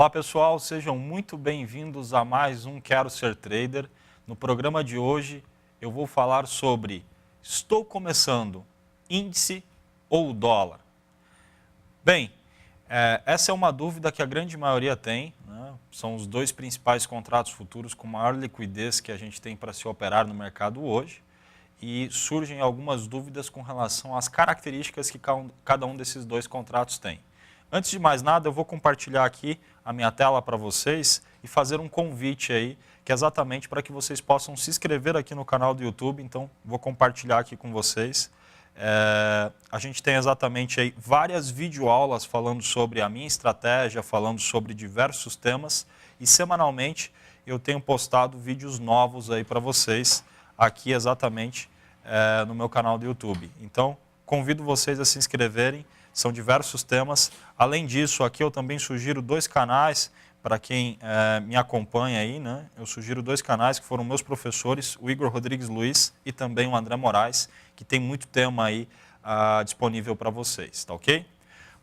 Olá pessoal, sejam muito bem-vindos a mais um Quero Ser Trader. No programa de hoje eu vou falar sobre estou começando, índice ou dólar? Bem, essa é uma dúvida que a grande maioria tem, né? São os dois principais contratos futuros com maior liquidez que a gente tem para se operar no mercado hoje e surgem algumas dúvidas com relação às características que cada um desses dois contratos tem. Antes de mais nada, eu vou compartilhar aqui a minha tela para vocês e fazer um convite aí, que é exatamente para que vocês possam se inscrever aqui no canal do YouTube. Então, vou compartilhar aqui com vocês. A gente tem exatamente aí várias videoaulas falando sobre a minha estratégia, falando sobre diversos temas e semanalmente eu tenho postado vídeos novos aí para vocês aqui exatamente no meu canal do YouTube. Então, convido vocês a se inscreverem. São diversos temas. Além disso, aqui eu também sugiro dois canais para quem me acompanha aí, né? Eu sugiro dois canais que foram meus professores, o Igor Rodrigues Luiz e também o André Moraes, que tem muito tema aí disponível para vocês, tá ok?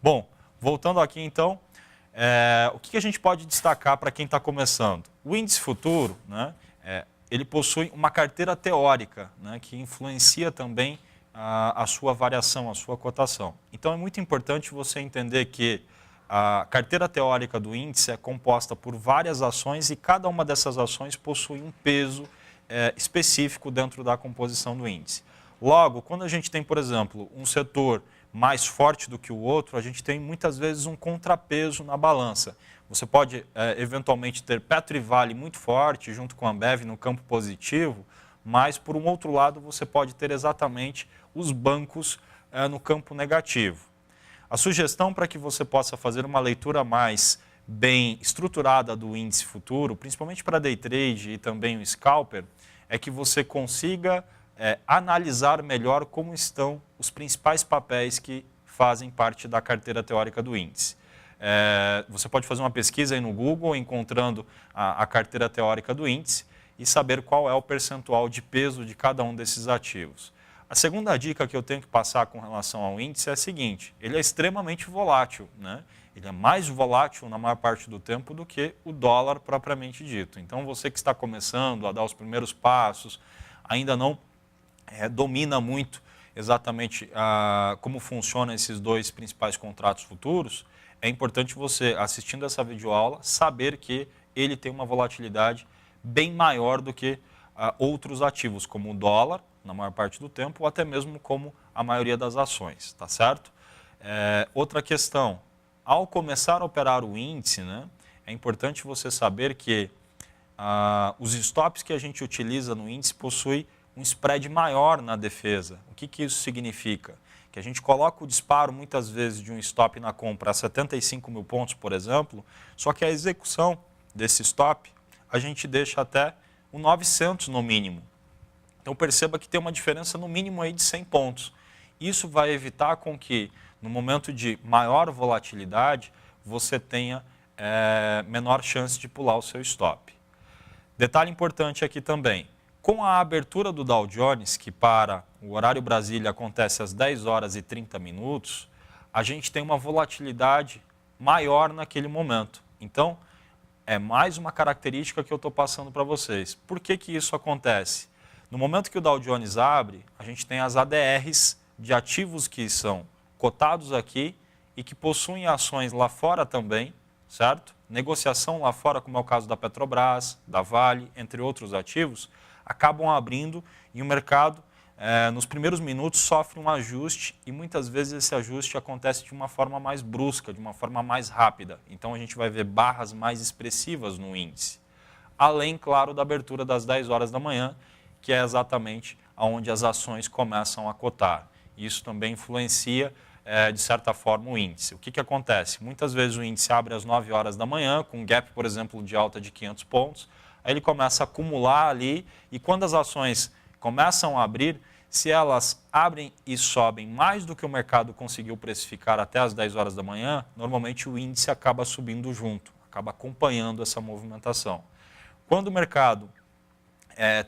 Bom, voltando aqui então, o que a gente pode destacar para quem está começando? O índice futuro, né? Ele possui uma carteira teórica, né? Que influencia também a sua variação, a sua cotação. Então é muito importante você entender que a carteira teórica do índice é composta por várias ações e cada uma dessas ações possui um peso específico dentro da composição do índice. Logo, quando a gente tem, por exemplo, um setor mais forte do que o outro, a gente tem muitas vezes um contrapeso na balança. Você pode eventualmente ter Petro e Vale muito forte junto com a Ambev no campo positivo, mas, por um outro lado, você pode ter exatamente os bancos no campo negativo. A sugestão para que você possa fazer uma leitura mais bem estruturada do índice futuro, principalmente para day trade e também o scalper, é que você consiga analisar melhor como estão os principais papéis que fazem parte da carteira teórica do índice. Você pode fazer uma pesquisa aí no Google encontrando a carteira teórica do índice e saber qual é o percentual de peso de cada um desses ativos. A segunda dica que eu tenho que passar com relação ao índice é a seguinte: ele é extremamente volátil, né? Ele é mais volátil na maior parte do tempo do que o dólar propriamente dito. Então, você que está começando a dar os primeiros passos, ainda não domina muito exatamente como funcionam esses dois principais contratos futuros, é importante você, assistindo essa videoaula, saber que ele tem uma volatilidade bem maior do que outros ativos, como o dólar, na maior parte do tempo, ou até mesmo como a maioria das ações, tá certo? Outra questão, ao começar a operar o índice, né, é importante você saber que os stops que a gente utiliza no índice possuem um spread maior na defesa. O que isso significa? Que a gente coloca o disparo muitas vezes de um stop na compra a 75 mil pontos, por exemplo, só que a execução desse stop a gente deixa até o 900 no mínimo. Então perceba que tem uma diferença no mínimo aí de 100 pontos. Isso vai evitar com que, no momento de maior volatilidade, você tenha menor chance de pular o seu stop. Detalhe importante aqui também, com a abertura do Dow Jones, que para o horário Brasília acontece às 10 horas e 30 minutos, a gente tem uma volatilidade maior naquele momento. Então, é mais uma característica que eu estou passando para vocês. Por que isso acontece? No momento que o Dow Jones abre, a gente tem as ADRs de ativos que são cotados aqui e que possuem ações lá fora também, certo? Negociação lá fora, como é o caso da Petrobras, da Vale, entre outros ativos, acabam abrindo e o mercado, nos primeiros minutos, sofre um ajuste e muitas vezes esse ajuste acontece de uma forma mais brusca, de uma forma mais rápida. Então a gente vai ver barras mais expressivas no índice. Além, claro, da abertura das 10 horas da manhã, que é exatamente onde as ações começam a cotar. Isso também influencia, de certa forma, o índice. O que acontece? Muitas vezes o índice abre às 9 horas da manhã, com um gap, por exemplo, de alta de 500 pontos, aí ele começa a acumular ali, e quando as ações começam a abrir, se elas abrem e sobem mais do que o mercado conseguiu precificar até às 10 horas da manhã, normalmente o índice acaba subindo junto, acaba acompanhando essa movimentação. Quando o mercado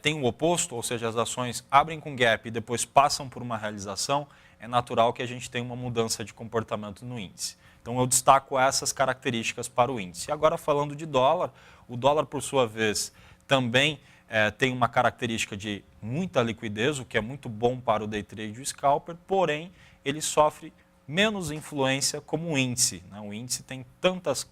tem o oposto, ou seja, as ações abrem com gap e depois passam por uma realização, é natural que a gente tenha uma mudança de comportamento no índice. Então eu destaco essas características para o índice. Agora falando de dólar, o dólar por sua vez também tem uma característica de muita liquidez, o que é muito bom para o day trade e o scalper, porém ele sofre menos influência como o índice. Né? O índice tem tantas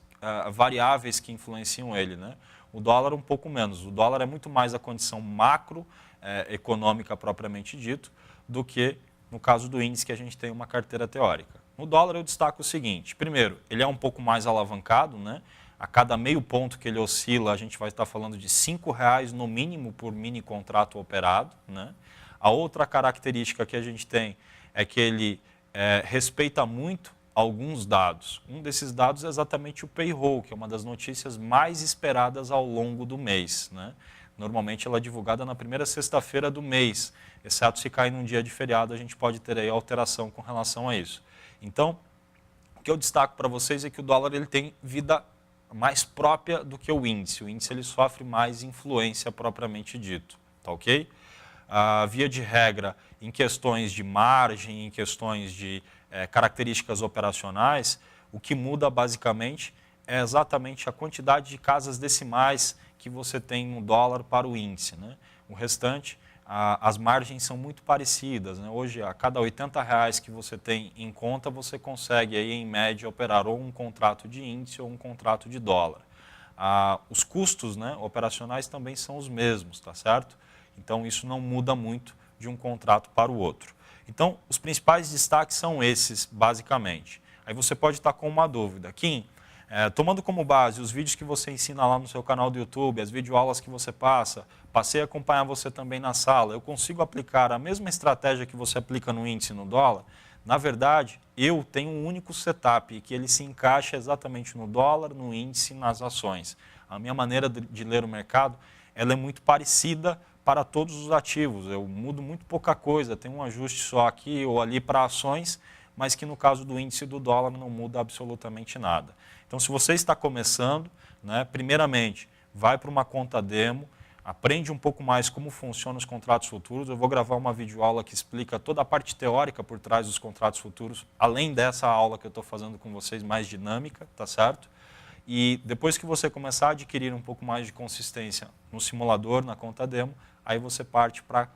variáveis que influenciam ele. Né? O dólar um pouco menos. O dólar é muito mais a condição macroeconômica propriamente dito do que no caso do índice que a gente tem uma carteira teórica. No dólar eu destaco o seguinte, primeiro, ele é um pouco mais alavancado, né? A cada meio ponto que ele oscila, a gente vai estar falando de R$ 5,00 no mínimo por mini contrato operado. Né? A outra característica que a gente tem é que ele respeita muito alguns dados. Um desses dados é exatamente o payroll, que é uma das notícias mais esperadas ao longo do mês. Né? Normalmente ela é divulgada na primeira sexta-feira do mês, exceto se cair num dia de feriado, a gente pode ter aí alteração com relação a isso. Então, o que eu destaco para vocês é que o dólar ele tem vida mais própria do que o índice. O índice ele sofre mais influência propriamente dito, tá ok? Via de regra, em questões de margem, em questões de características operacionais, o que muda basicamente é exatamente a quantidade de casas decimais que você tem no dólar para o índice. Né? O restante, as margens são muito parecidas. Né? Hoje, a cada R$ 80,00 que você tem em conta, você consegue, aí, em média, operar ou um contrato de índice ou um contrato de dólar. Os custos, né, operacionais também são os mesmos, tá certo? Então, isso não muda muito de um contrato para o outro. Então, os principais destaques são esses, basicamente. Aí você pode estar com uma dúvida. Kim, tomando como base os vídeos que você ensina lá no seu canal do YouTube, as videoaulas que você passei a acompanhar você também na sala, eu consigo aplicar a mesma estratégia que você aplica no índice e no dólar? Na verdade, eu tenho um único setup, que ele se encaixa exatamente no dólar, no índice e nas ações. A minha maneira de ler o mercado ela é muito parecida para todos os ativos. Eu mudo muito pouca coisa, tem um ajuste só aqui ou ali para ações, mas que no caso do índice do dólar não muda absolutamente nada. Então, se você está começando, né, primeiramente, vai para uma conta demo, aprende um pouco mais como funcionam os contratos futuros. Eu vou gravar uma videoaula que explica toda a parte teórica por trás dos contratos futuros, além dessa aula que eu estou fazendo com vocês, mais dinâmica, tá certo? E depois que você começar a adquirir um pouco mais de consistência no simulador, na conta demo, aí você parte para a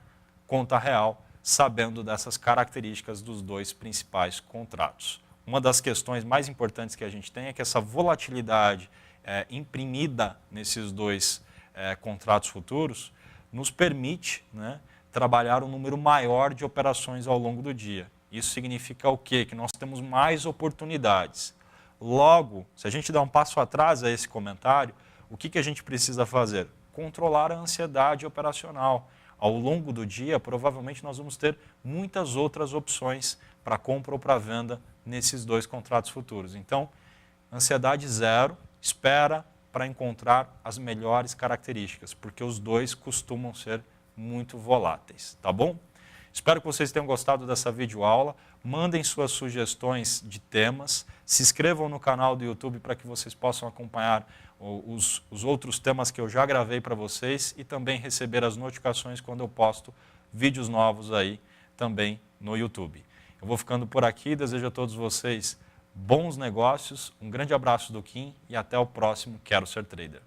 conta real, sabendo dessas características dos dois principais contratos. Uma das questões mais importantes que a gente tem é que essa volatilidade imprimida nesses dois contratos futuros nos permite, né, trabalhar um número maior de operações ao longo do dia. Isso significa o quê? Que nós temos mais oportunidades. Logo, se a gente dá um passo atrás a esse comentário, o que a gente precisa fazer? Controlar a ansiedade operacional. Ao longo do dia, provavelmente nós vamos ter muitas outras opções para compra ou para venda nesses dois contratos futuros. Então, ansiedade zero, espera para encontrar as melhores características, porque os dois costumam ser muito voláteis, tá bom? Espero que vocês tenham gostado dessa videoaula. Mandem suas sugestões de temas. Se inscrevam no canal do YouTube para que vocês possam acompanhar os outros temas que eu já gravei para vocês e também receber as notificações quando eu posto vídeos novos aí também no YouTube. Eu vou ficando por aqui. Desejo a todos vocês bons negócios. Um grande abraço do Kim e até o próximo Quero Ser Trader.